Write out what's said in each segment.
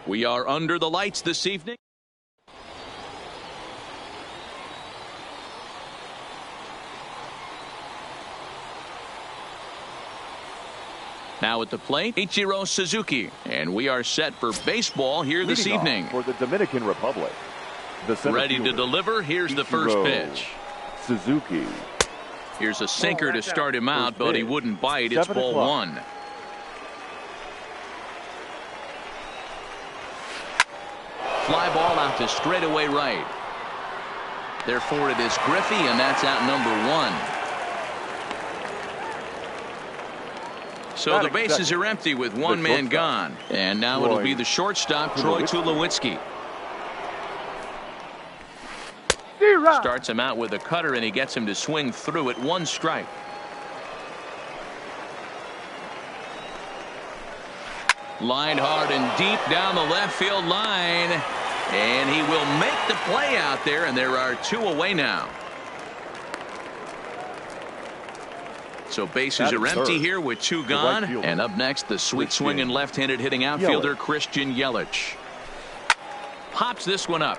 We are under the lights this evening. Now at the plate, Ichiro Suzuki. And we are set for baseball here this evening. For the Dominican Republic. Ready to deliver. Here's the first pitch. Suzuki. Here's a sinker to start him out, but he wouldn't bite. It's ball one. Fly ball out to straightaway right. Therefore it is Griffey, and that's out number one. So the bases are empty with one man gone. And now it'll be the shortstop, Troy Tulowitzki. Starts him out with a cutter, and he gets him to swing through it. One strike. Lined hard and deep down the left field line. And he will make the play out there, and there are two away now. So bases are empty here with two gone. And up next, the sweet swinging left-handed hitting outfielder Christian Yelich. Pops this one up.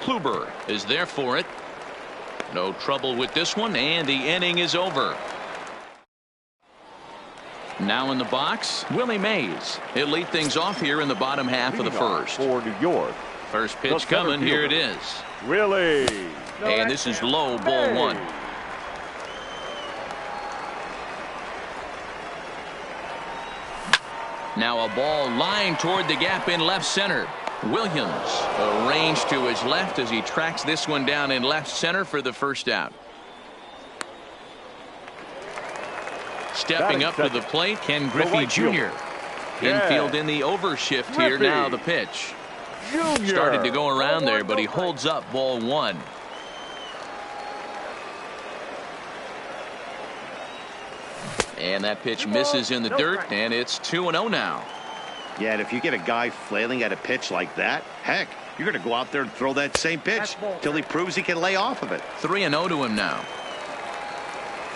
Kluber is there for it. No trouble with this one, and the inning is over. Now in the box, Willie Mays. He'll lead things off here in the bottom half of the first. For New York. First pitch coming. Here it is. Willie. And this is low, ball one. Now a ball lined toward the gap in left center. Williams arranged to his left as he tracks this one down in left center for the first out. Stepping up to the plate, Ken Griffey Jr. Infield in the overshift here. Now the pitch. Started to go around there, but he holds up, ball one. And that pitch misses in the dirt, and it's 2-0 now. Yeah, and if you get a guy flailing at a pitch like that, heck, you're going to go out there and throw that same pitch till he proves he can lay off of it. 3-0 to him now.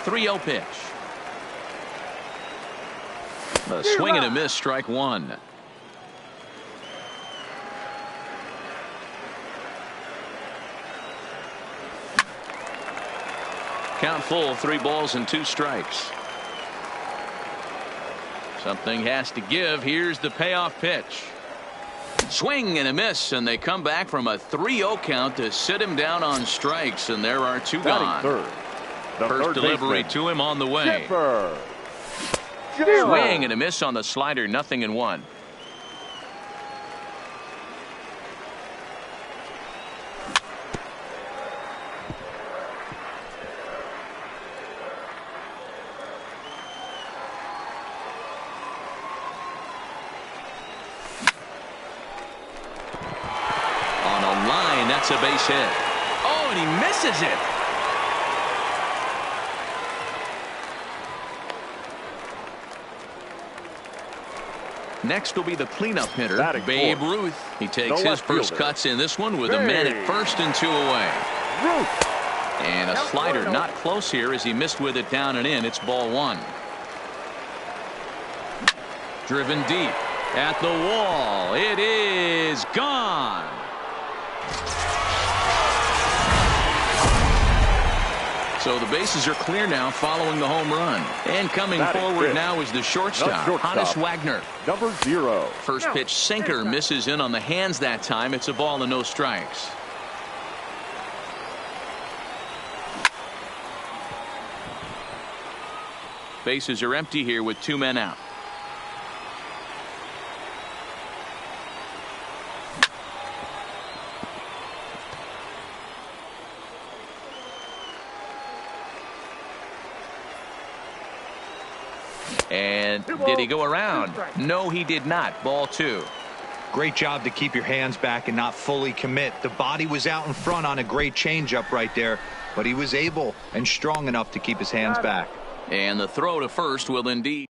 3-0 pitch. A swing and a miss, strike one. Count full, 3 balls and 2 strikes. Something has to give. Here's the payoff pitch. Swing and a miss, and they come back from a 3-0 count to sit him down on strikes, and there are 2 gone. First delivery to him on the way. Swing and a miss on the slider, 0-1. That's a base hit. Oh, and he misses it. Next will be the cleanup hitter, Babe Ruth. He takes his first cuts in this one with a man at first and 2 away. And a slider not close here as he missed with it down and in. It's ball one. Driven deep at the wall. It is gone. So the bases are clear now following the home run. And coming forward now is the shortstop, Hannes Wagner. Number 0. First pitch sinker misses in on the hands that time. It's a ball and no strikes. Bases are empty here with 2 men out. And did he go around? No, he did not. Ball 2. Great job to keep your hands back and not fully commit. The body was out in front on a great changeup right there, but he was able and strong enough to keep his hands back. And the throw to first will indeed.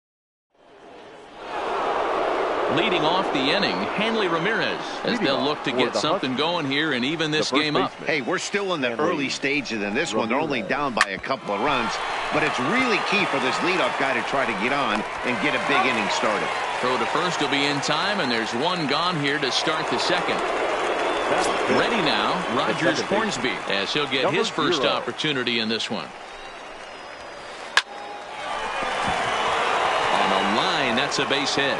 Leading off the inning, Hanley Ramirez, as they'll look to get something going here and even this game up. Hey, we're still in the early stages in this one. They're only down by a couple of runs, but it's really key for this leadoff guy to try to get on and get a big inning started. Throw to first will be in time, and there's one gone here to start the second. Ready now, Rogers Hornsby, as he'll get his first opportunity in this one. On the line, that's a base hit.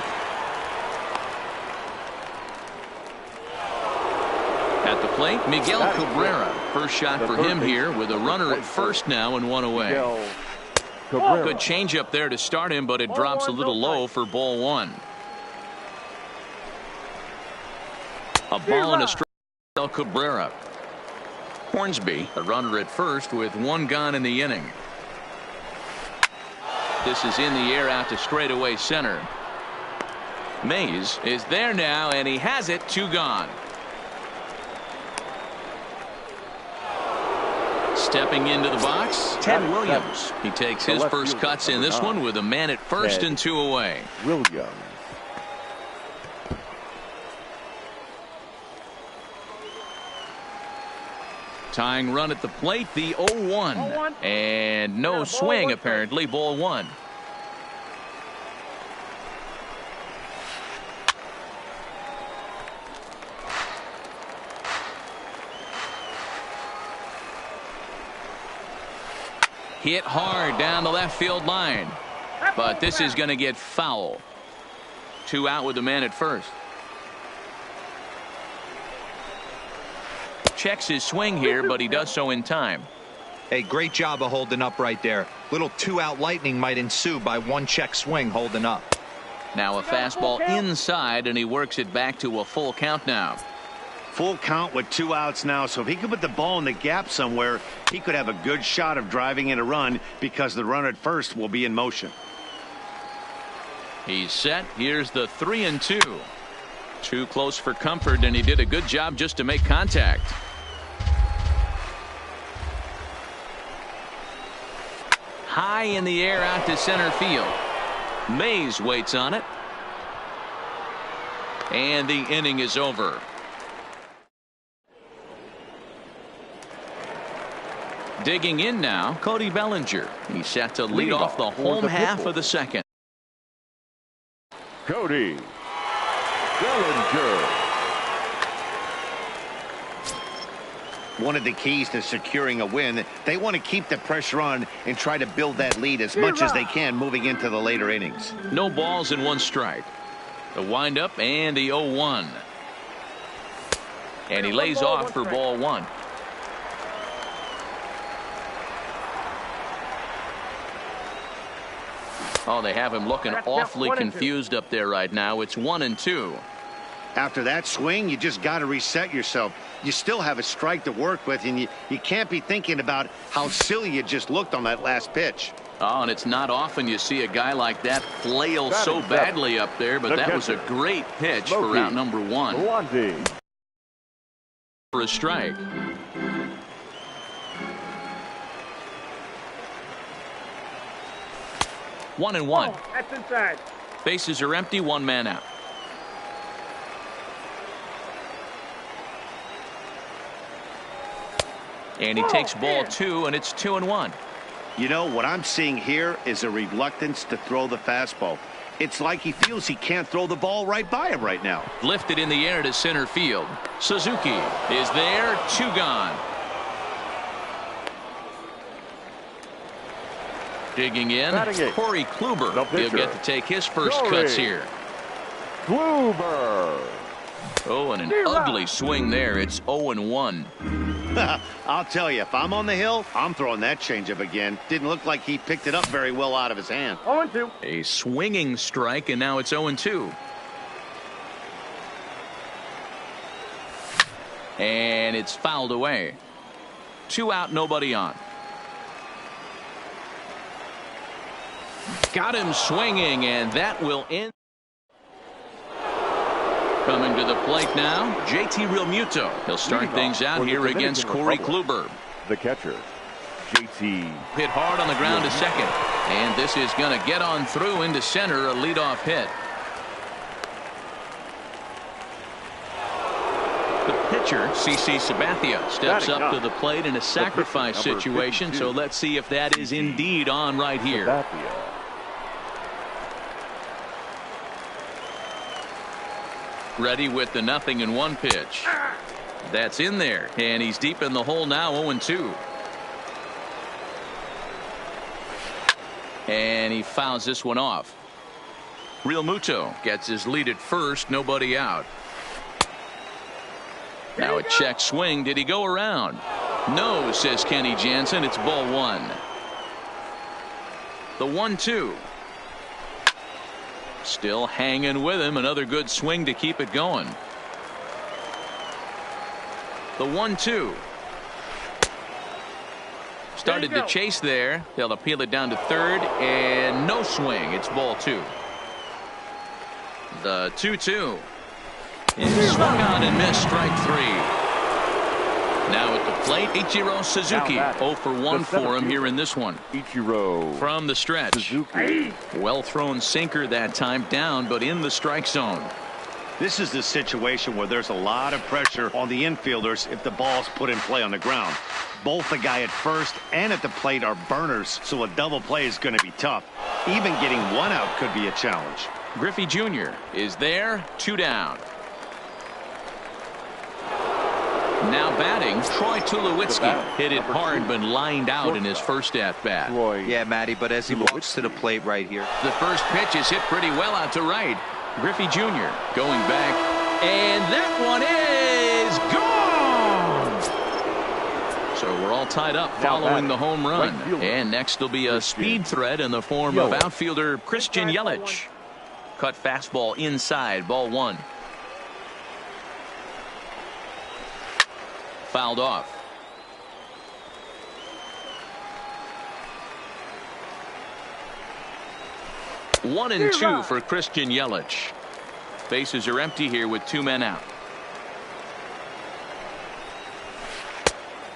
At the plate, Miguel Cabrera. First shot for him here with a runner at first now and one away. Good changeup there to start him, but it drops a little low for ball one. A ball and a strike. Cabrera. Hornsby, a runner at first with one gone in the inning. This is in the air out to straightaway center. Mays is there now, and he has it. Two gone. Stepping into the box, Ted Williams. He takes his first cuts in this one with a man at first and two away. Williams. Tying run at the plate, the 0-1. And no swing, apparently. Ball one. Hit hard down the left field line. But this is going to get foul. Two out with the man at first. Checks his swing here, but he does so in time. Hey, great job of holding up right there. Little two-out lightning might ensue by one check swing holding up. Now a fastball inside, and he works it back to a full count now. Full count with two outs now, so if he could put the ball in the gap somewhere, he could have a good shot of driving in a run because the runner at first will be in motion. He's set. Here's the 3-2. Too close for comfort, and he did a good job just to make contact. High in the air out to center field. Mays waits on it. And the inning is over. Digging in now, Cody Bellinger. He's set to lead off the home half of the second. Cody Bellinger. One of the keys to securing a win, they want to keep the pressure on and try to build that lead as much as they can moving into the later innings. No balls and one strike. The windup and the 0-1. And he lays off for ball one. Oh, they have him looking awfully confused up there right now. It's 1-2. After that swing, you just got to reset yourself. You still have a strike to work with, and you can't be thinking about how silly you just looked on that last pitch. Oh, and it's not often you see a guy like that flail so badly up there, but that was a great pitch for out number one. For a strike. One and one. That's inside. Bases are empty, one man out. And he takes ball two, and it's 2-1. You know, what I'm seeing here is a reluctance to throw the fastball. It's like he feels he can't throw the ball right by him right now. Lifted in the air to center field. Suzuki is there, two gone. Digging in, Corey Kluber. He'll get to take his first cuts here. Kluber. Oh, and an ugly swing there. It's 0-1. I'll tell you, if I'm on the hill, I'm throwing that changeup again. Didn't look like he picked it up very well out of his hand. 0-2. A swinging strike, and now it's 0-2. And it's fouled away. Two out, nobody on. Got him swinging, and that will end. Coming to the plate now, JT Realmuto. He'll start things out here against Corey Kluber. The catcher, JT. Hit hard on the ground to second. And this is going to get on through into center, a leadoff hit. The pitcher, CC Sabathia, steps up to the plate in a sacrifice situation, so let's see if that is indeed on right here. Ready with the 0-1 pitch. That's in there, and he's deep in the hole now. 0-2. And he fouls this one off. Real Muto gets his lead at first. Nobody out. Now a check swing. Did he go around? No, says Kenny Jansen. It's ball 1. The 1-2. Still hanging with him. Another good swing to keep it going. The 1-2. Started to chase there. They'll appeal it down to third, and no swing. It's ball 2. The 2-2. Swung on and missed. Strike 3. Now at the plate, Ichiro Suzuki. 0 for 1 for him here in this one. Ichiro from the stretch. Suzuki. Well thrown sinker that time, down but in the strike zone. This is the situation where there's a lot of pressure on the infielders if the ball's put in play on the ground. Both the guy at first and at the plate are burners, so a double play is going to be tough. Even getting one out could be a challenge. Griffey Jr. is there. 2 down. Now batting, Troy Tulowitzki. Hit it hard but lined out in his first at-bat. Yeah, Matty, but as he walks to the plate right here. The first pitch is hit pretty well out to right. Griffey Jr. going back, and that one is gone! So we're all tied up following the home run. And next will be a speed threat in the form of outfielder Christian Yelich. Cut fastball inside, ball 1. Fouled off. 1-2 for Christian Yelich. Bases are empty here with 2 men out.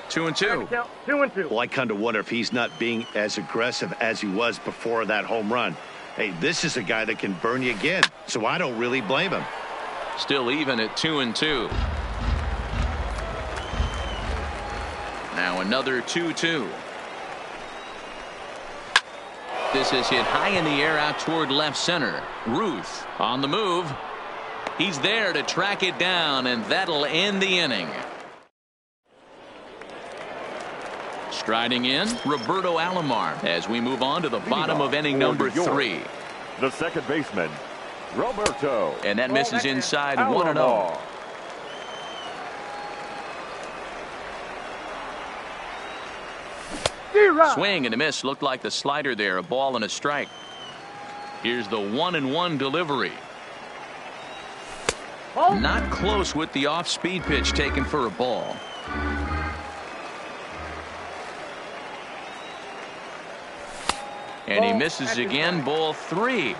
2-2. 2-2. Well, I kind of wonder if he's not being as aggressive as he was before that home run. Hey, this is a guy that can burn you again, so I don't really blame him. Still even at 2-2. Now another 2-2. This is hit high in the air out toward left center. Ruth on the move. He's there to track it down, and that'll end the inning. Striding in, Roberto Alomar as we move on to the bottom of inning number 3. The second baseman, Roberto. And that misses inside. 1-0. Swing and a miss. Looked like the slider there. A ball and a strike. Here's the 1-1 delivery. Not close with the off-speed pitch taken for a ball. And he misses again. Ball 3.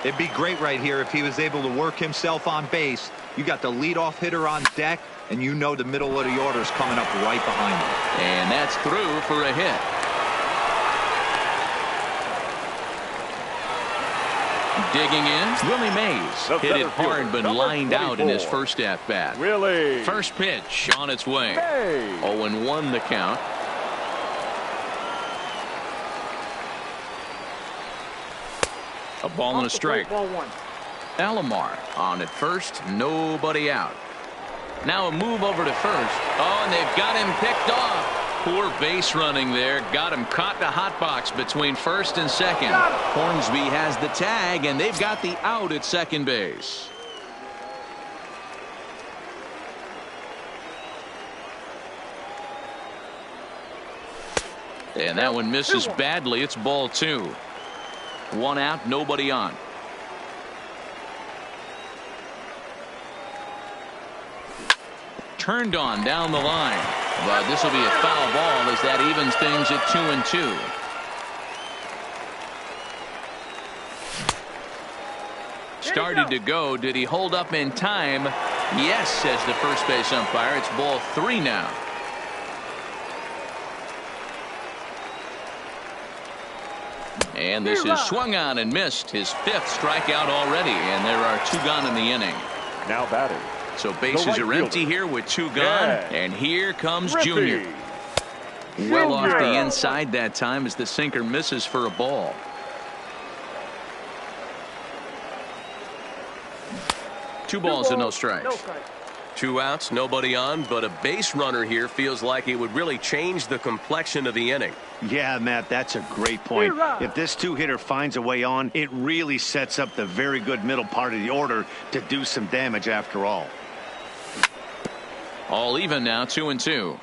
It'd be great right here if he was able to work himself on base. You got the leadoff hitter on deck, and you know the middle of the order is coming up right behind him. And that's through for a hit. Digging in, Willie Mays. Hit it hard but lined out in his first at-bat. Willie. First pitch on its way. 0-1 the count. A ball and a strike. Alomar on at first. Nobody out. Now a move over to first. Oh, and they've got him picked off. Poor base running there. Got him caught in a hot box between first and second. Hornsby has the tag, and they've got the out at second base. And that one misses badly. It's ball 2. 1 out, nobody on. Turned on down the line, but this will be a foul ball as that evens things at 2-2. Started to go. Did he hold up in time? Yes, says the first base umpire. It's ball 3 now. And this is swung on and missed. His 5th strikeout already, and there are 2 gone in the inning. Now batting. So bases are empty here with 2 gone, and here comes Junior. Well off the inside that time as the sinker misses for a ball. Two balls and no strikes. 2 outs, nobody on, but a base runner here feels like it would really change the complexion of the inning. Yeah, Matt, that's a great point. If this two-hitter finds a way on, it really sets up the very good middle part of the order to do some damage after all. All even now, 2-2.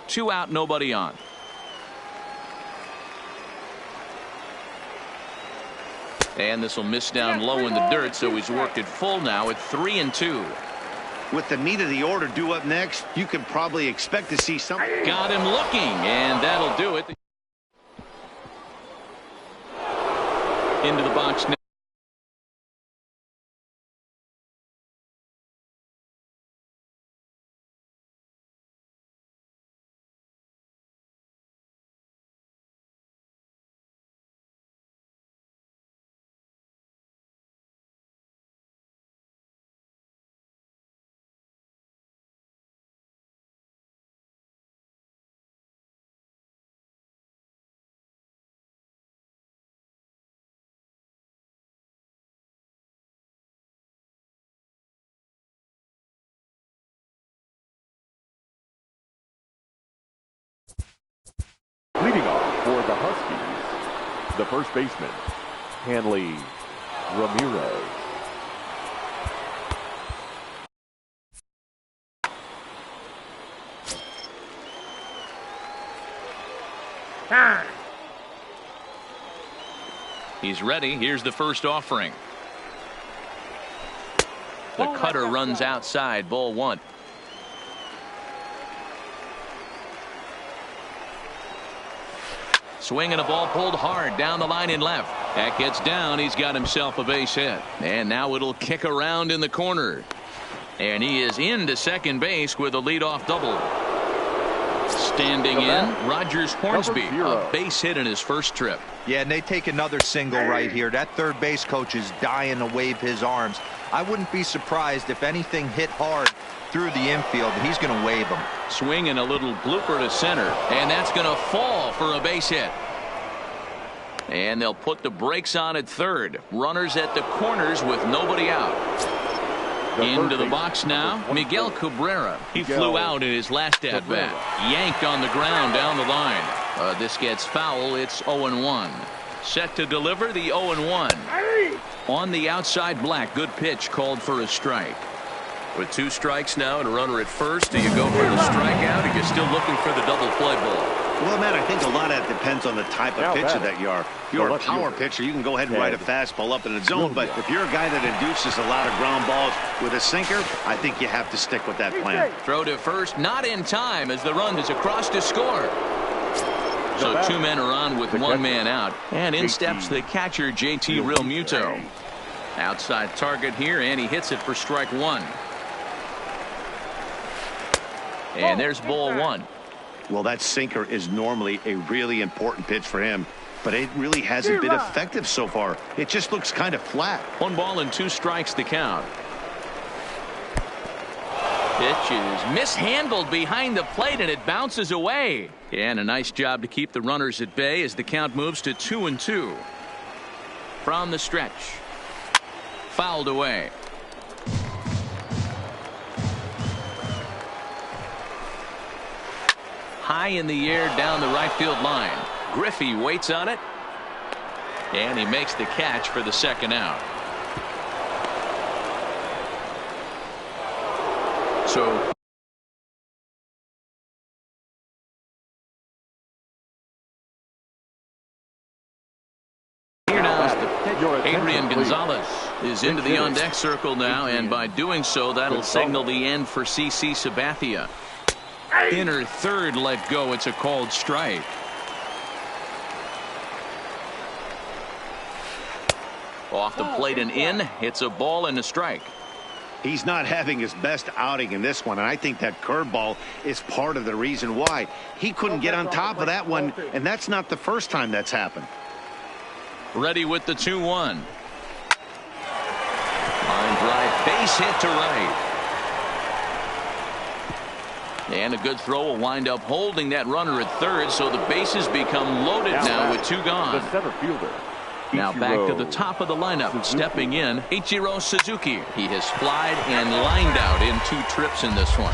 Two out, nobody on. And this will miss down low in the dirt, so he's worked it full now at 3-2. With the meat of the order due up next, you can probably expect to see something. Got him looking, and that'll do it. Into the box now. Leading off for the Huskies, the first baseman, Hanley Ramirez. He's ready. Here's the first offering. The cutter runs outside, ball one. Swinging a ball pulled hard down the line in left. That gets down. He's got himself a base hit. And now it'll kick around in the corner. And he is into second base with a leadoff double. Standing in, Rogers Hornsby, a base hit in his first trip. Yeah, and they take another single right here. That third base coach is dying to wave his arms. I wouldn't be surprised if anything hit hard through the infield. He's going to wave them. Swinging a little blooper to center, and that's going to fall for a base hit. And they'll put the brakes on at third. Runners at the corners with nobody out. Into the box now, Miguel Cabrera. He flew out in his last at-bat. Yanked on the ground down the line. This gets foul. It's 0-1. Set to deliver the 0-1. On the outside, Black. Good pitch called for a strike. With 2 strikes now and a runner at first, do you go for the strikeout or you're still looking for the double play ball? Well, Matt, I think a lot of that depends on the type of pitcher that you are. If you're a power pitcher, you can go ahead and ride a fastball up in the zone. But if you're a guy that induces a lot of ground balls with a sinker, I think you have to stick with that plan. Throw to first, not in time as the run is across to score. So 2 men are on with 1 man out. And in steps the catcher, JT Realmuto. Outside target here, and he hits it for strike 1. And there's ball 1. Well, that sinker is normally a really important pitch for him, but it really hasn't been effective so far. It just looks kind of flat. 1 ball and 2 strikes to count. Pitch is mishandled behind the plate, and it bounces away. And a nice job to keep the runners at bay as the count moves to 2-2. From the stretch. Fouled away. High in the air down the right field line. Griffey waits on it. And he makes the catch for the second out. So here now is the pitch. Adrian Gonzalez is into the on-deck circle now, and by doing so, that'll signal the end for CC Sabathia. Inner third let go. It's a called strike. Off the plate and in. It's a ball and a strike. He's not having his best outing in this one, and I think that curveball is part of the reason why. He couldn't get on top of that one, and that's not the first time that's happened. Ready with the 2-1. Line drive, base hit to right. And a good throw will wind up holding that runner at third, so the bases become loaded now with 2 gone. The center fielder. Now back to the top of the lineup. Stepping in, Ichiro Suzuki. He has flied and lined out in 2 trips in this one.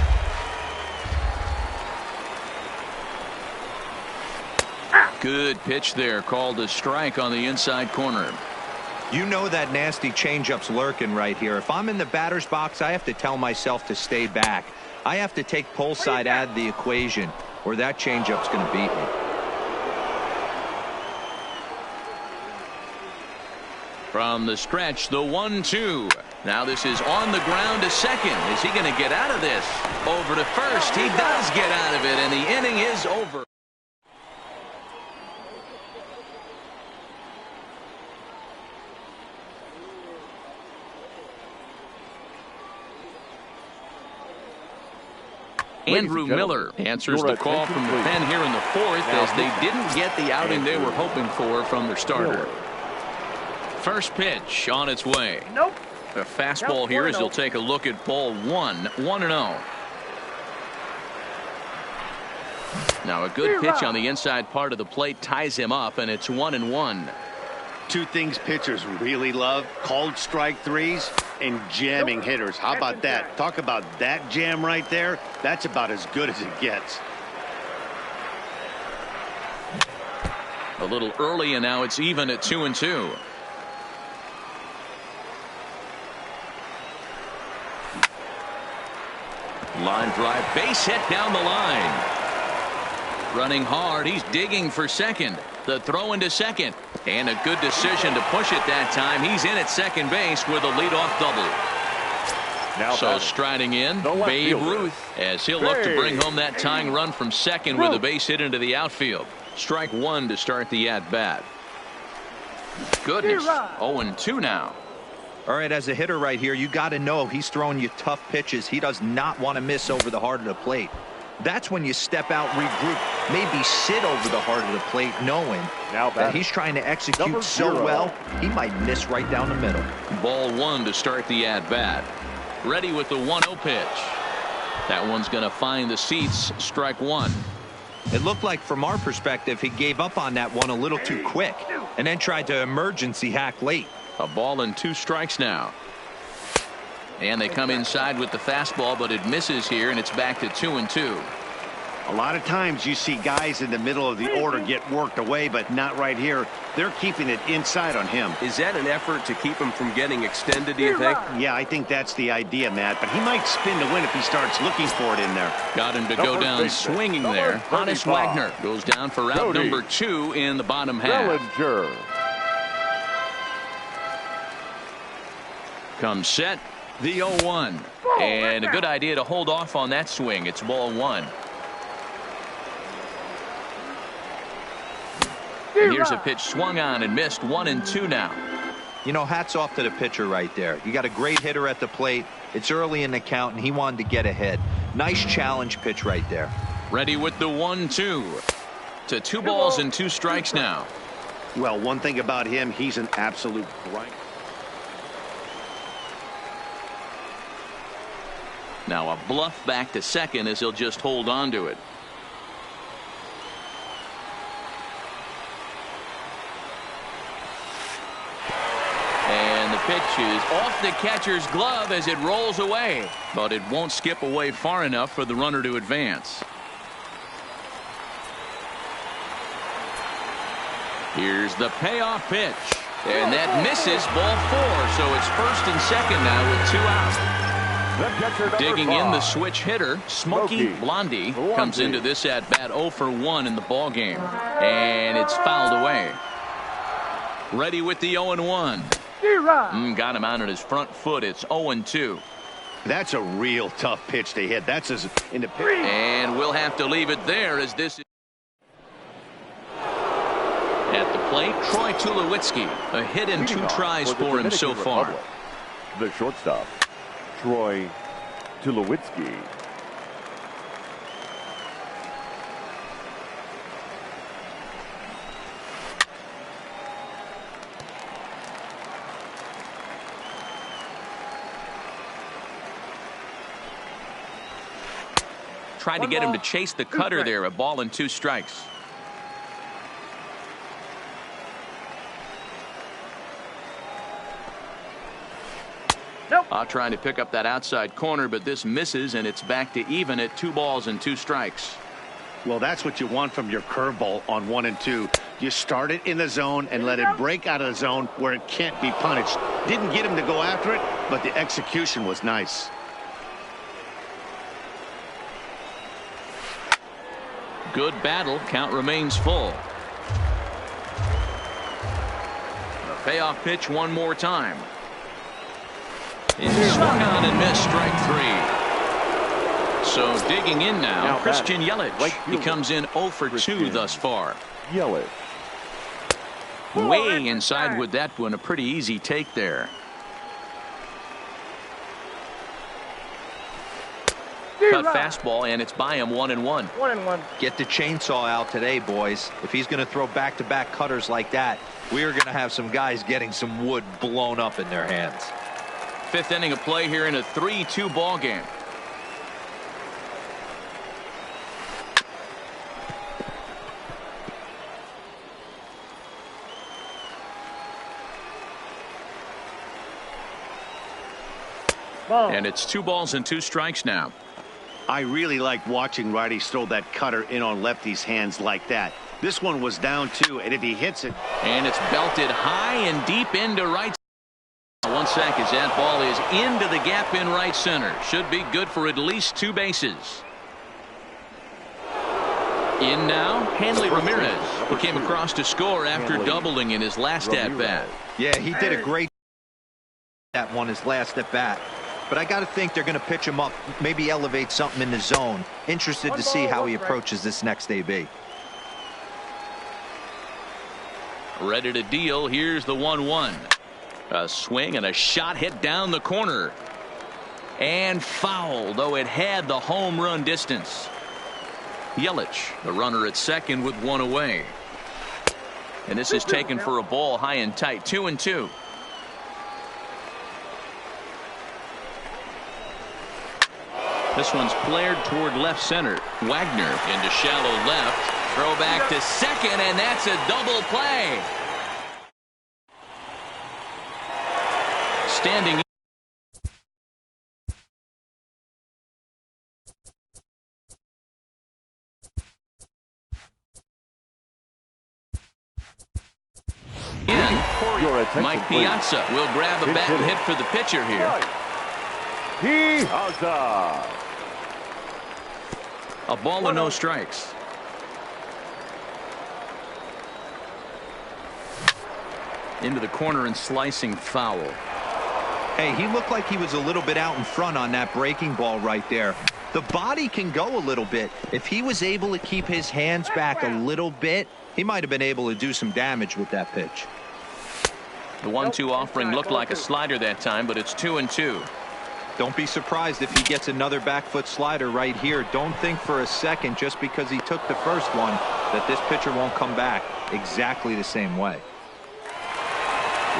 Good pitch there, called a strike on the inside corner. You know that nasty changeup's lurking right here. If I'm in the batter's box, I have to tell myself to stay back. I have to take pull side out of the equation, or that changeup's going to beat me. From the stretch, the 1-2. Now this is on the ground to second. Is he going to get out of this? Over to first. He does get out of it, and the inning is over. Andrew Miller answers the call from the pen here in the 4th as they didn't get the outing they were hoping for from their starter. First pitch on its way. Nope. A fastball here as he'll take a look at ball 1, 1-0. Now a good pitch on the inside part of the plate ties him up, and it's 1-1. 2 things pitchers really love: called strike threes and jamming hitters. How about that? Talk about that jam right there. That's about as good as it gets. A little early, and now it's even at 2-2. Line drive, base hit down the line. Running hard, he's digging for second. The throw into second, and a good decision to push it that time. He's in at second base with a leadoff double. Now so striding in, Babe Ruth, as he'll look to bring home that tying run from second with a base hit into the outfield. Strike 1 to start the at-bat. Goodness, 0-2 now. All right, as a hitter right here, you got to know he's throwing you tough pitches. He does not want to miss over the heart of the plate. That's when you step out, regroup, maybe sit over the heart of the plate, knowing that he's trying to execute so well, he might miss right down the middle. Ball 1 to start the at-bat. Ready with the 1-0 pitch. That one's going to find the seats. Strike 1. It looked like, from our perspective, he gave up on that one a little too quick and then tried to emergency hack late. A ball and 2 strikes now. And they come inside with the fastball, but it misses here, and it's back to 2-2. A lot of times you see guys in the middle of the order get worked away, but not right here. They're keeping it inside on him. Is that an effort to keep him from getting extended, do you think? Yeah, I think that's the idea, Matt. But he might spin to win if he starts looking for it in there. Got him to go down swinging there. Honus Wagner goes down for out number 2 in the bottom half. Comes set. The 0-1. And a good idea to hold off on that swing. It's ball 1. And here's a pitch swung on and missed. 1-2 now. You know, hats off to the pitcher right there. You got a great hitter at the plate. It's early in the count, and he wanted to get ahead. Nice challenge pitch right there. Ready with the 1-2. To 2 balls and 2 strikes now. Well, one thing about him, he's an absolute grinder. Now a bluff back to second as he'll just hold on to it. And the pitch is off the catcher's glove as it rolls away, but it won't skip away far enough for the runner to advance. Here's the payoff pitch, and that misses. Ball 4, so it's first and second now with 2 out. Digging in, the switch hitter, Smokey Blondie, comes into this at-bat 0 for 1 in the ball game, and it's fouled away. Ready with the 0-1. Got him out on his front foot. It's 0-2. That's a real tough pitch to hit. That's as in the pitch. And we'll have to leave it there as this is. At the plate, Troy Tulowitzki. A hit and 2 tries for him so far. The shortstop, Troy Tulowitzki. tried to get him to chase the cutter there. A ball and 2 strikes. Trying to pick up that outside corner, but this misses, and it's back to even at 2 balls and 2 strikes. Well, that's what you want from your curveball on 1 and 2. You start it in the zone and let it break out of the zone where it can't be punished. Didn't get him to go after it, but the execution was nice. Good battle. Count remains full. The payoff pitch one more time. It's swung on and missed, strike 3. So digging in now Christian Yelich. He comes in 0 for 2 thus far. Yelich. Way inside with that one. A pretty easy take there. Cut fastball, and it's by him 1-1. 1-1. Get the chainsaw out today, boys. If he's going to throw back-to-back cutters like that, we are going to have some guys getting some wood blown up in their hands. 5th inning of play here in a 3-2 ball game. And it's 2 balls and 2 strikes now. I really like watching righties throw that cutter in on lefties' hands like that. This one was down 2, and if he hits it. And it's belted high and deep into right. 1 sec as that ball is into the gap in right center. Should be good for at least 2 bases. In now, Hanley Ramirez, who came across to score after doubling in his last at-bat. Yeah, he did a great that one his last at-bat. But I got to think they're going to pitch him up, maybe elevate something in the zone. Interested to see how he approaches this next AB. Ready to deal. Here's the 1-1. A swing and a shot hit down the corner. And foul, though it had the home run distance. Yelich, the runner at second with 1 away. And this is taken for a ball high and tight. 2-2. This one's flared toward left center. Wagner into shallow left. Throw back to second, and that's a double play. Standing in, Mike Piazza will grab a bat and hit for the pitcher here. Piazza. A ball and no strikes. Into the corner and slicing foul. Hey, he looked like he was a little bit out in front on that breaking ball right there. The body can go a little bit. If he was able to keep his hands back a little bit, he might have been able to do some damage with that pitch. The 1-2 offering looked like a slider that time, but it's 2-2. Don't be surprised if he gets another back foot slider right here. Don't think for a second, just because he took the first one, that this pitcher won't come back exactly the same way.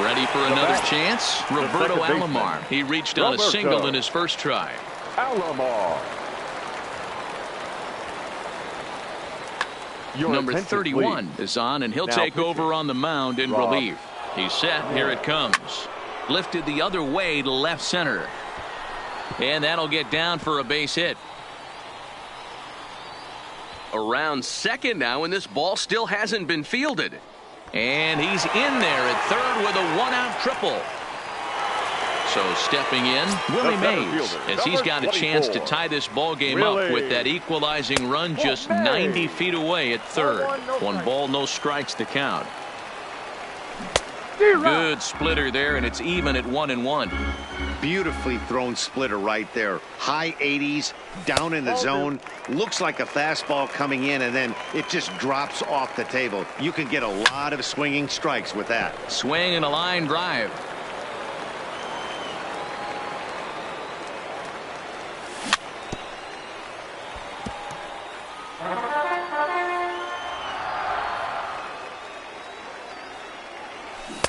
Ready for another chance? Roberto Alomar. He reached on a single in his first try. Alomar. Number 31 is on, and he'll take over on the mound in relief. He's set. Here it comes. Lifted the other way to left center. And that'll get down for a base hit. Around second now, and this ball still hasn't been fielded. And he's in there at third with a 1-out triple. So stepping in, Willie Mays, as he's got a chance to tie this ball game up with that equalizing run just 90 feet away at third. 1 ball, no strikes to count. Good splitter there, and it's even at 1-1. Beautifully thrown splitter right there. High 80s, down in the zone. Looks like a fastball coming in, and then it just drops off the table. You can get a lot of swinging strikes with that. Swing and a line drive.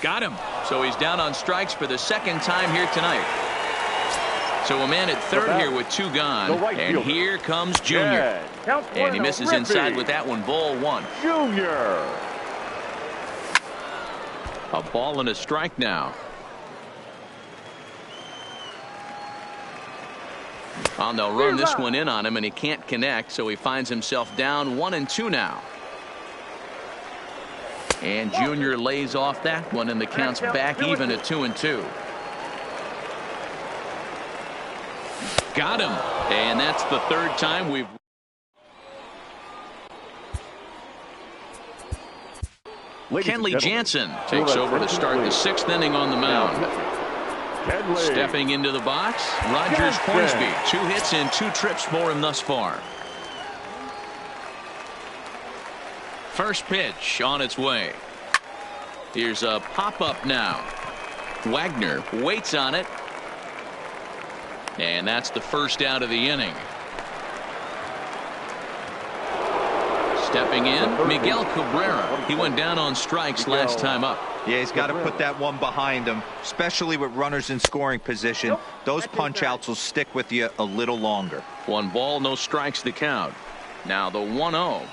Got him. So he's down on strikes for the second time here tonight. So a man at third here with 2 gone. And here comes Junior. And he misses inside with that one. Ball 1. Junior. A ball and a strike now. And they'll run this one in on him, and he can't connect, so he finds himself down 1-2 now. And Junior lays off that one, and the count's back even at 2-2. Got him. And that's the 3rd time we've... Kenley Jansen takes over to start the 6th inning on the mound. Stepping into the box, Rogers Hornsby. 2 hits and 2 trips for him thus far. First pitch on its way. Here's a pop-up now. Wagner waits on it. And that's the first out of the inning. Stepping in, Miguel Cabrera. He went down on strikes last time up. Yeah, he's got to put that one behind him, especially with runners in scoring position. Those punch-outs will stick with you a little longer. 1 ball, no strikes the count. Now the 1-0.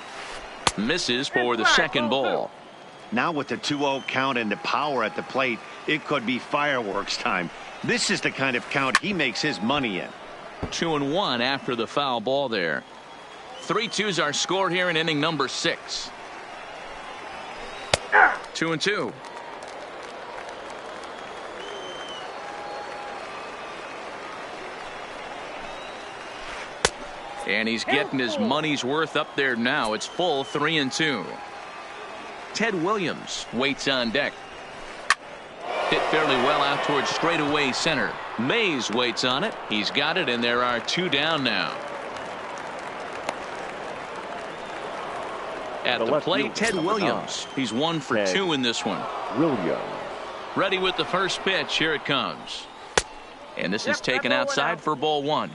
Misses for the 2nd ball. Now with the 2-0 count and the power at the plate, it could be fireworks time. This is the kind of count he makes his money in. 2-1 after the foul ball there. 3-2s are scored here in inning number 6. 2-2. And he's getting his money's worth up there now. It's full 3-2. Ted Williams waits on deck. Hit fairly well out towards straightaway center. Mays waits on it. He's got it, and there are 2 down now. At the plate, Ted Williams. He's 1 for 2 in this one. Williams. Ready with the first pitch. Here it comes. And this is taken outside for ball 1.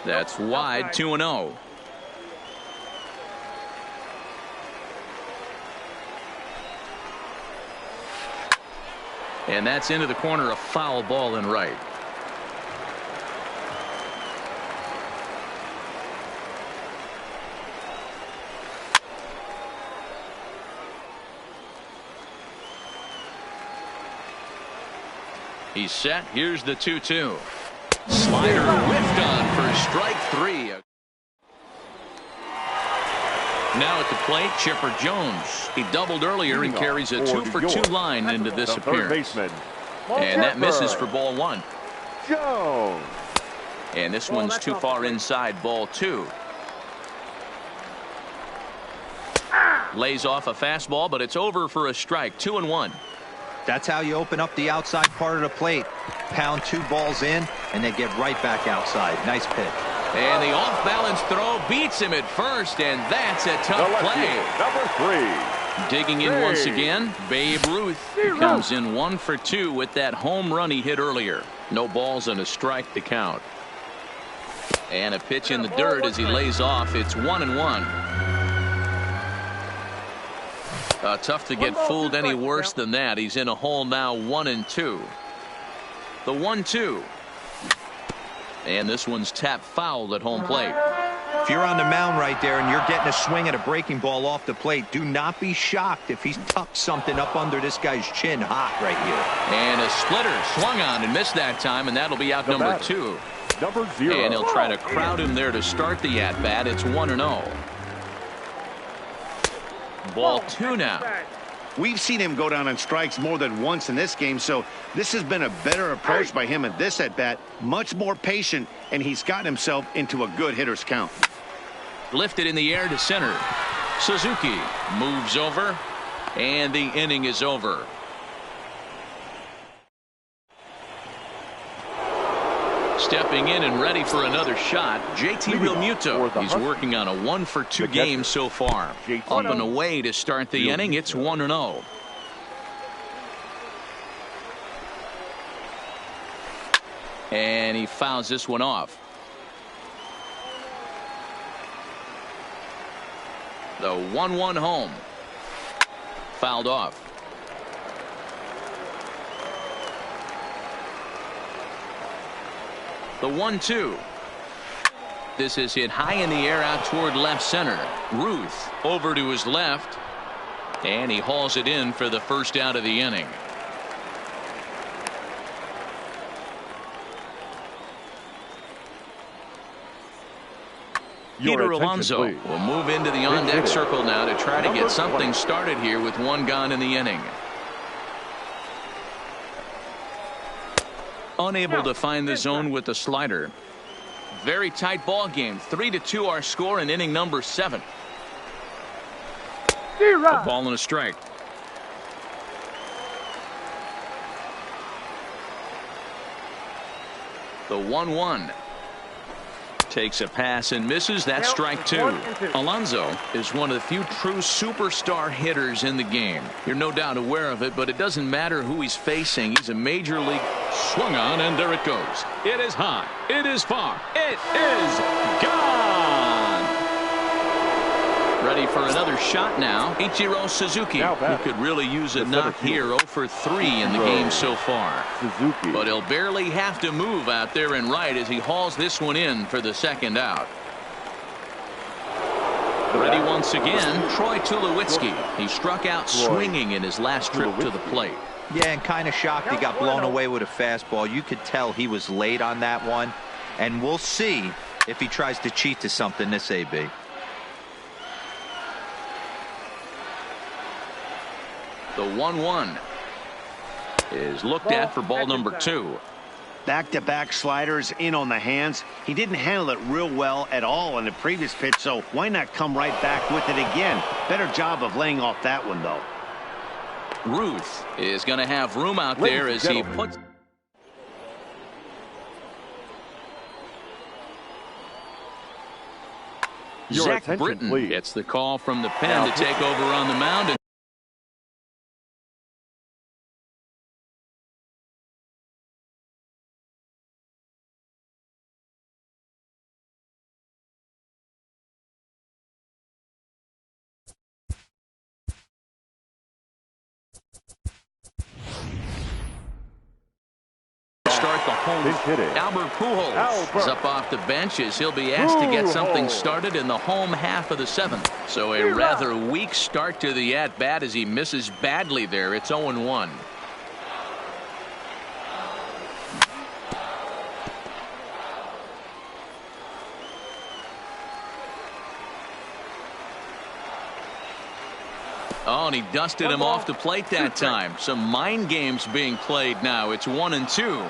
That's wide. 2-0. And that's into the corner, a foul ball in right. He's set. Here's the 2-2. Slider whiffed on for strike 3. Now at the plate, Chipper Jones. He doubled earlier and carries a 2 for 2 line into this appearance. And that misses for ball 1. Jones. And this one's too far inside, ball 2. Lays off a fastball, but it's over for a strike. 2-1. That's how you open up the outside part of the plate. Pound 2 balls in, and they get right back outside. Nice pitch. And the off-balance throw beats him at first, and that's a tough play. Number 3. Digging in once again, Babe Ruth. He comes in 1 for 2 with that home run he hit earlier. No balls and a strike to count. And a pitch in the dirt as he lays off. It's 1-1. Tough to get fooled any worse than that. He's in a hole now, 1-2. The 1-2. And this one's tapped foul at home plate. If you're on the mound right there and you're getting a swing at a breaking ball off the plate, do not be shocked if he's tucked something up under this guy's chin hot right here. And a splitter swung on and missed that time, and that'll be out number 2. Number 0. And he'll try to crowd him there to start the at-bat. It's 1-0. Ball 2 now. We've seen him go down on strikes more than once in this game, so this has been a better approach by him at this at-bat. Much more patient, and he's gotten himself into a good hitter's count. Lifted in the air to center. Suzuki moves over, and the inning is over. Stepping in and ready for another shot, JT Realmuto. He's working on a 1 for 2 game so far. Up and away to start the inning. It's 1-0. And he fouls this one off. The 1-1 home. Fouled off. The 1-2. This is hit high in the air out toward left center. Ruth over to his left. And he hauls it in for the first out of the inning. Peter Alonso will move into the on-deck circle now to try to get something started here with one gone in the inning. Unable to find the zone with the slider. Very tight ball game. 3-2 our score in inning number 7. A ball and a strike. The 1-1. Takes a pass and misses. That's strike 2. Alonso is one of the few true superstar hitters in the game. You're no doubt aware of it, but it doesn't matter who he's facing. He's a major league. Swung on, and there it goes. It is high. It is far. It is gone. Ready for another shot now. Ichiro Suzuki, who could really use a knock here. 0 for 3 in the game so far. But he'll barely have to move out there and right as he hauls this one in for the second out. Ready once again, Troy Tulowitzki. He struck out swinging in his last trip to the plate. Yeah, and kind of shocked he got blown away with a fastball. You could tell he was late on that one. And we'll see if he tries to cheat to something this AB. The 1-1 is looked at for ball number 2. Back-to-back sliders in on the hands. He didn't handle it real well at all on the previous pitch, so why not come right back with it again? Better job of laying off that one, though. Ruth is going to have room out there as he puts. Zach Britton gets the call from the pen to take over on the mound. Start the home. Albert Pujols is up off the bench as he'll be asked to get something started in the home half of the 7th. So a rather weak start to the at-bat as he misses badly there. It's 0-1. Oh, and he dusted him off the plate that time. Some mind games being played now. It's 1-2.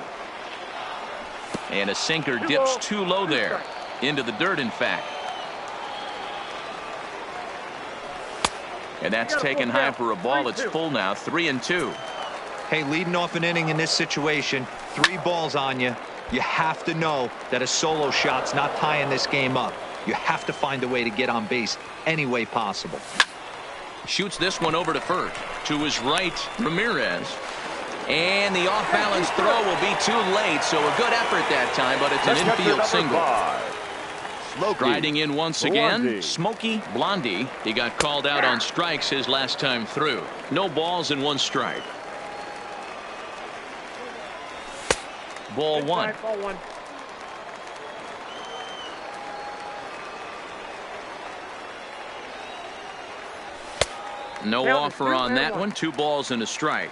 And a sinker dips too low there. Into the dirt, in fact. And that's taken high for a ball. It's full now. 3-2. Hey, leading off an inning in this situation, 3 balls on you. You have to know that a solo shot's not tying this game up. You have to find a way to get on base any way possible. Shoots this one over to first. To his right, Ramirez. And the off-balance throw will be too late, so a good effort that time, but it's an infield single. Riding in once again, Smokey Blondie. He got called out on strikes his last time through. No balls and 1 strike. Ball 1. No offer on that one. 2 balls and a strike.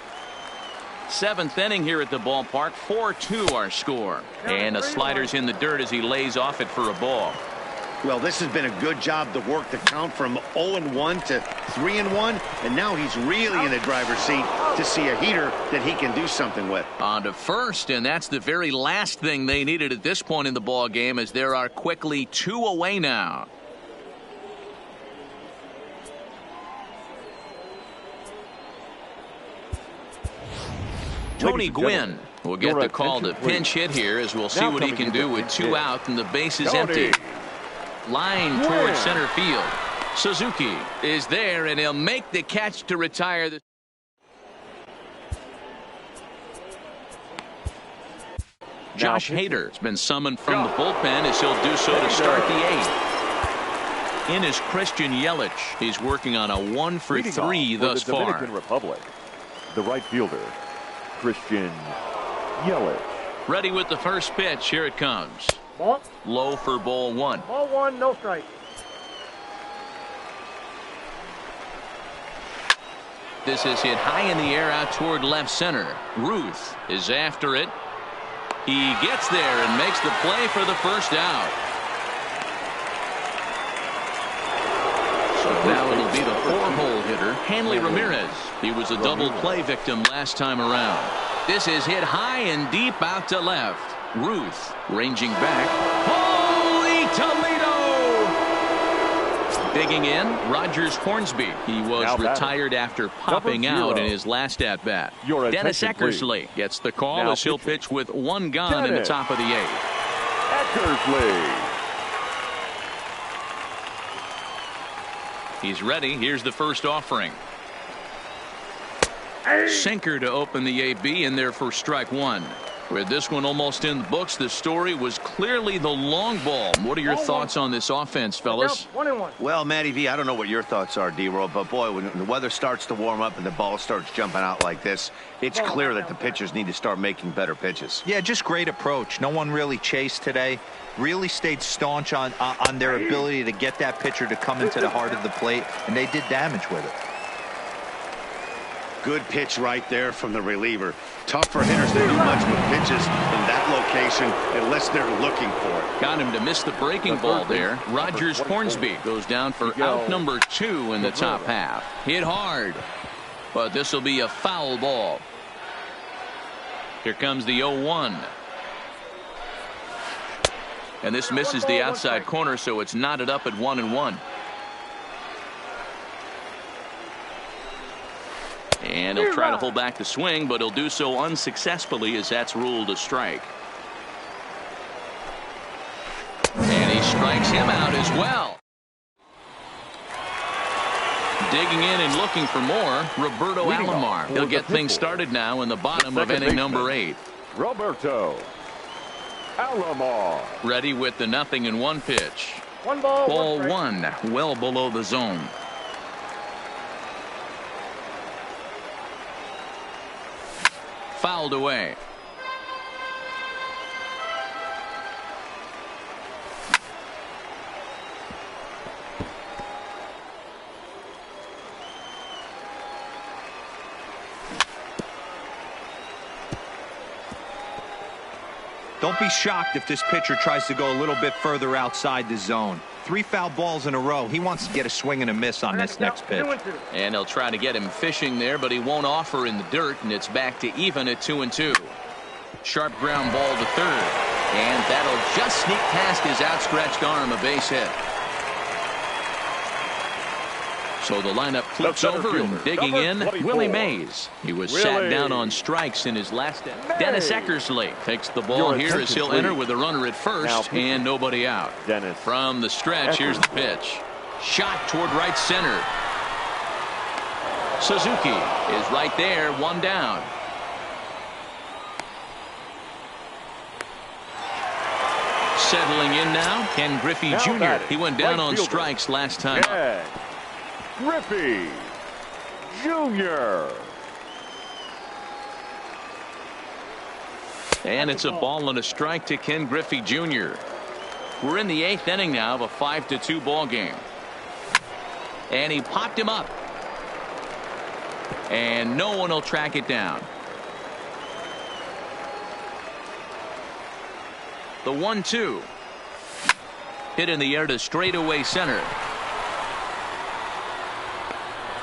7th inning here at the ballpark. 4-2 our score. And a slider's in the dirt as he lays off it for a ball. Well, this has been a good job to work the count from 0-1 to 3-1. And now he's really in the driver's seat to see a heater that he can do something with. On to first, and that's the very last thing they needed at this point in the ball game, as there are quickly 2 away now. Tony Gwynn will get the call to pinch hit here, as we'll see what he can do with 2 out and the base is empty. Line towards center field. Suzuki is there, and he'll make the catch to retire the. Josh Hader has been summoned from the bullpen as he'll do so to start the 8th. In is Christian Yelich. He's working on a 1 for 3 thus far. Dominican Republic, the right fielder, Christian Yelich. Ready with the first pitch. Here it comes. Ball. Low for ball one. Ball one, no strike. This is hit high in the air out toward left center. Ruth is after it. He gets there and makes the play for the first out. So now it'll be the 4-hole hitter, Hanley Ramirez. He was a double play victim last time around. This is hit high and deep out to left. Ruth ranging back. Holy Toledo! Digging in, Rogers Hornsby. He was retired after popping out in his last at-bat. Dennis Eckersley gets the call as he'll pitch with one gone in the top of the 8th. Eckersley. He's ready. Here's the first offering. Sinker to open the AB, in there for strike one. With this one almost in the books, the story was clearly the long ball. What are your thoughts on this offense, fellas? 1-1. Well, Matty V, I don't know what your thoughts are, D-Roll, but boy, when the weather starts to warm up and the ball starts jumping out like this, it's clear that the pitchers need to start making better pitches. Yeah, just great approach. No one really chased today. Really stayed staunch on their ability to get that pitcher to come into the heart of the plate, and they did damage with it. Good pitch right there from the reliever. Tough for hitters to do much with pitches in that location unless they're looking for it. Got him to miss the breaking ball there. Rogers Hornsby goes down for out number 2 in the top half. Hit hard, but this will be a foul ball. Here comes the 0-1. And this misses the outside corner, so it's knotted up at 1-1. And he'll try to hold back the swing, but he'll do so unsuccessfully as that's ruled a strike. And he strikes him out as well. Digging in and looking for more, Roberto Alomar. He'll get things started now in the bottom of inning number 8. Roberto Alomar. Ready with the 0-1 pitch. One ball, Ball one one, well below the zone. Fouled away. Don't be shocked if this pitcher tries to go a little bit further outside the zone. 3 foul balls in a row. He wants to get a swing and a miss on this next pitch. And he'll try to get him fishing there, but he won't offer in the dirt, and it's back to even at 2-2. Sharp ground ball to third, and that'll just sneak past his outstretched arm, a base hit. So the lineup flips over, and digging in, Willie Mays. He was sat down on strikes in his last at. Dennis Eckersley takes the ball here as he'll enter with a runner at first and nobody out. Dennis. From the stretch, here's the pitch. Shot toward right center. Suzuki is right there, one down. Settling in now, Ken Griffey Jr. He went down on strikes last time up. Griffey Jr. And it's a ball and a strike to Ken Griffey Jr. We're in the 8th inning now of a 5-2 ball game. And he popped him up. And no one will track it down. The 1-2. Hit in the air to straightaway center.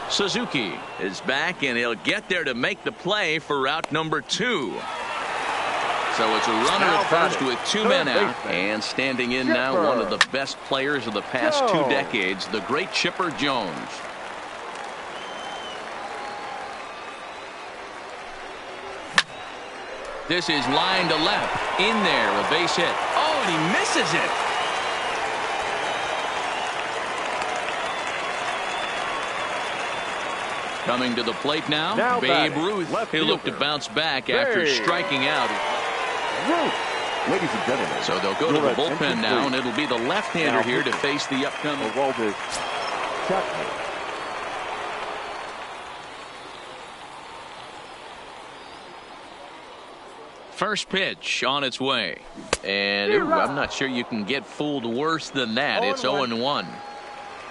Suzuki is back, and he'll get there to make the play for route number 2. So it's a runner at first with 2 men out, and standing in now one of the best players of the past 2 decades, the great Chipper Jones. This is line to left, in there, a base hit. Oh, and he misses it. Coming to the plate now Babe Ruth. He'll look to bounce back after striking out. Ladies and gentlemen. So they'll go to the bullpen now, and it'll be the left-hander here to face the upcoming. First pitch on its way. And I'm not sure you can get fooled worse than that. It's 0-1.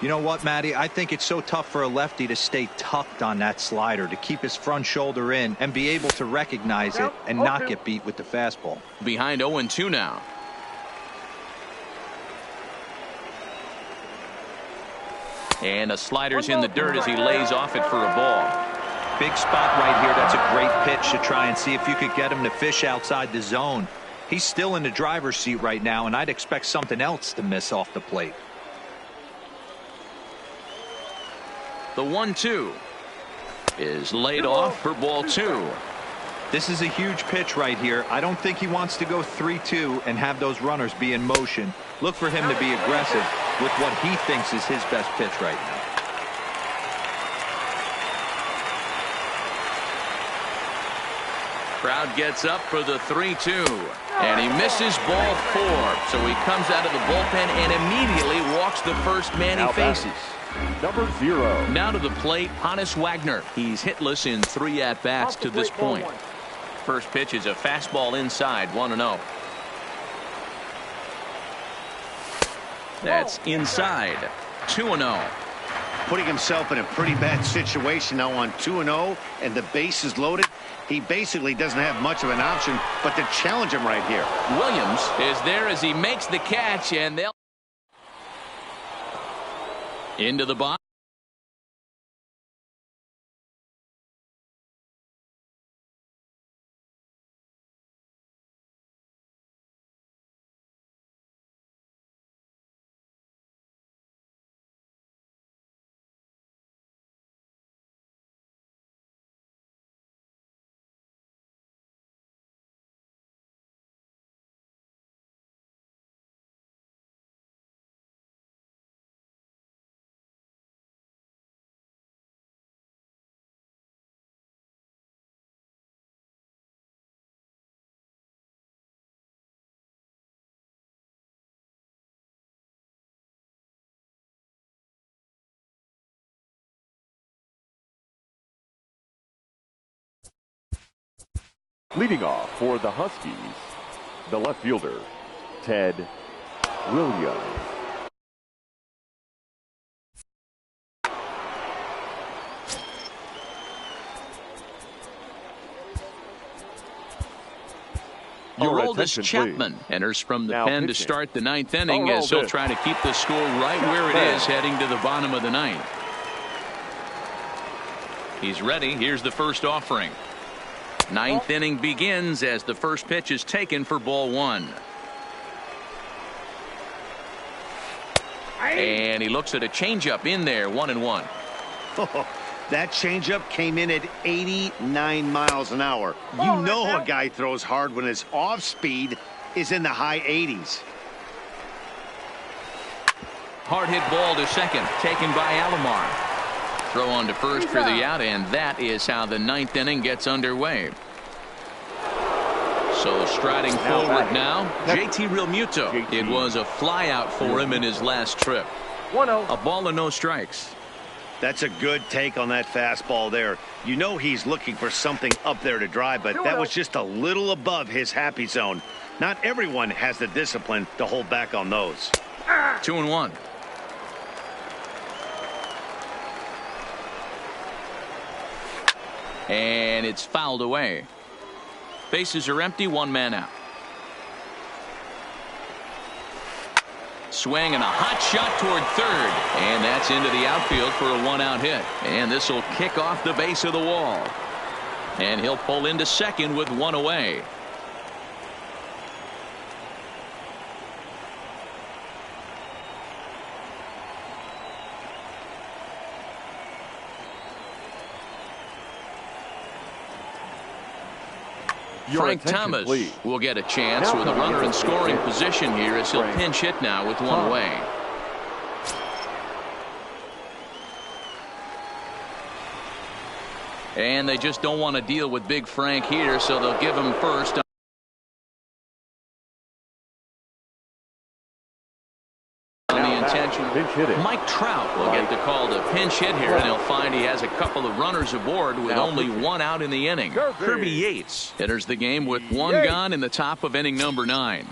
You know what, Matty? I think it's so tough for a lefty to stay tucked on that slider, to keep his front shoulder in and be able to recognize it and not get beat with the fastball. Behind 0-2 now. And a slider's in the dirt as he lays off it for a ball. Big spot right here. That's a great pitch to try and see if you could get him to fish outside the zone. He's still in the driver's seat right now, and I'd expect something else to miss off the plate. The 1-2 is laid off for ball 2. This is a huge pitch right here. I don't think he wants to go 3-2 and have those runners be in motion. Look for him to be aggressive with what he thinks is his best pitch right now. Crowd gets up for the 3-2, and he misses ball 4. So he comes out of the bullpen and immediately walks the first man he faces. Number 0. Now to the plate, Hannes Wagner. He's hitless in 3 at-bats to this point. First pitch is a fastball inside, 1-0. That's inside, 2-0. Putting himself in a pretty bad situation now on 2-0, and the base is loaded. He basically doesn't have much of an option but to challenge him right here. Williams is there as he makes the catch, and they'll into the box. Leading off for the Huskies, the left fielder, Ted Williams. Aroldis Chapman enters from the pen to start the 9th inning as he'll try to keep the score right where it is heading to the bottom of the 9th. He's ready. Here's the first offering. 9th inning begins as the first pitch is taken for ball 1. And he looks at a changeup in there, 1-1. That changeup came in at 89 miles an hour. You know a guy throws hard when his off speed is in the high 80s. Hard hit ball to second, taken by Alomar. Throw on to first for the out, and that is how the 9th inning gets underway. So striding forward now, JT Realmuto. It was a fly out for him in his last trip. 1-0. A ball and no strikes. That's a good take on that fastball there. You know he's looking for something up there to drive, but that was just a little above his happy zone. Not everyone has the discipline to hold back on those. 2-1. And it's fouled away. Bases are empty, 1 man out. Swing and a hot shot toward third, and that's into the outfield for a 1-out hit, and this will kick off the base of the wall, and he'll pull into second with 1 away. Frank Thomas will get a chance with a runner in scoring position here as he'll pinch hit now with 1 away. And they just don't want to deal with Big Frank here, so they'll give him first on the intentional. Pinch hitting. Mike Trout will get the call to pinch hit here, and he'll find he has a couple of runners aboard with only one out in the inning. Kirby Yates enters the game with one gone in the top of inning number 9.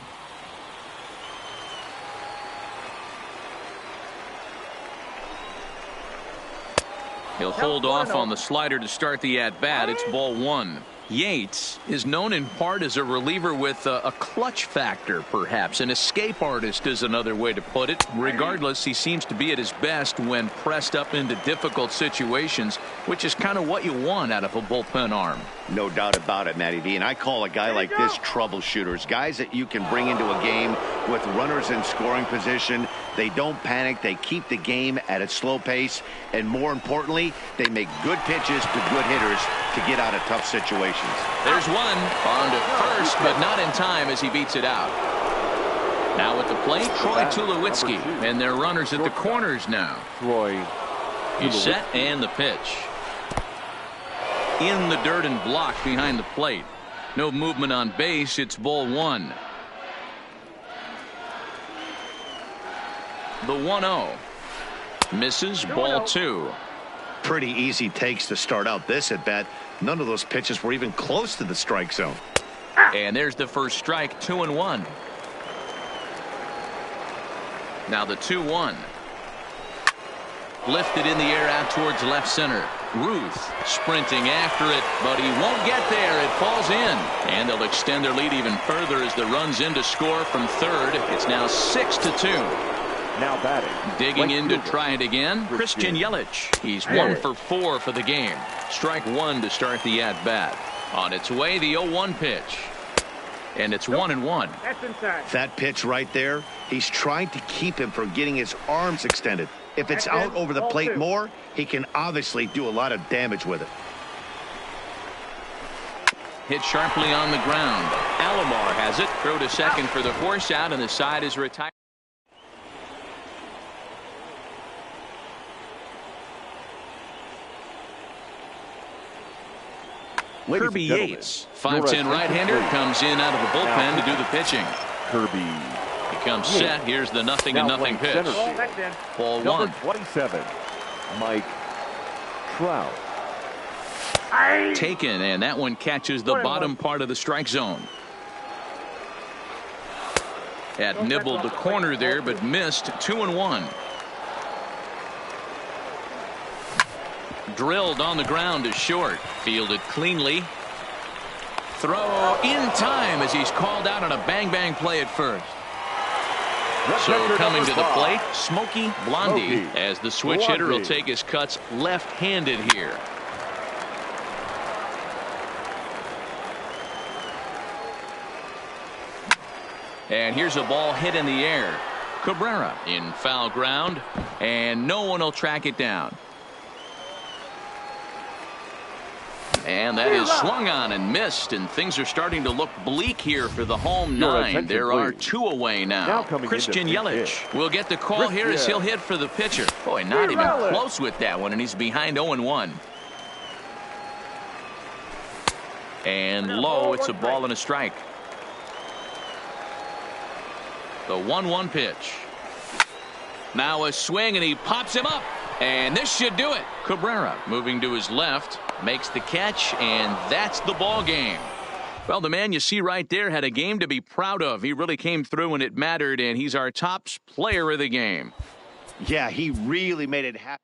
He'll hold off on the slider to start the at-bat. It's ball 1. Yates is known in part as a reliever with a clutch factor, perhaps. An escape artist is another way to put it. Regardless, he seems to be at his best when pressed up into difficult situations, which is kind of what you want out of a bullpen arm. No doubt about it, Matty V. And I call a guy like this troubleshooters. Guys that you can bring into a game with runners in scoring position. They don't panic. They keep the game at a slow pace. And more importantly, they make good pitches to good hitters to get out of tough situations. There's one on to first, but not in time as he beats it out. Now at the plate, Troy Tulowitzki, and their runners at the corners now. He's set and the pitch. In the dirt and blocked behind the plate. No movement on base. It's ball 1. The 1-0. Misses, ball 2. Pretty easy takes to start out this at bat. None of those pitches were even close to the strike zone. And there's the first strike, 2-1. Now the 2-1. Lifted in the air out towards left center. Ruth sprinting after it, but he won't get there. It falls in, and they'll extend their lead even further as the runs in to score from third. It's now 6-2. Now batting. Digging in to try it again, Christian Yelich. He's 1 for 4 for the game. Strike 1 to start the at-bat. On its way, the 0-1 pitch. And it's 1-1. That's inside. That pitch right there, he's trying to keep him from getting his arms extended. If it's out over the plate more, he can obviously do a lot of damage with it. Hit sharply on the ground. Alomar has it. Throw to second for the force out, and the side is retired. Kirby Yates, 5'10" right-hander, comes in out of the bullpen to do the pitching. Kirby. He comes set. Here's the 0-0 pitch. Ball 1. 27. Mike Trout. Taken, and that one catches the bottom part of the strike zone. Had nibbled the corner there, but missed. 2-1. Drilled on the ground to short. Fielded cleanly. Throw in time as he's called out on a bang-bang play at first. So coming to the plate, Smokey Blondie, as the switch hitter will take his cuts left-handed here. And here's a ball hit in the air. Cabrera in foul ground, and no one will track it down. And that is swung on and missed, and things are starting to look bleak here for the home 9. There are 2 away now. Christian Yelich will get the call here as he'll hit for the pitcher. Boy, not even close with that one, and he's behind 0-1. And low, it's a ball and a strike. The 1-1 pitch. Now a swing, and he pops him up. And this should do it. Cabrera moving to his left, makes the catch, and that's the ball game. Well, the man you see right there had a game to be proud of. He really came through when it mattered, and he's our top player of the game. Yeah, he really made it happen.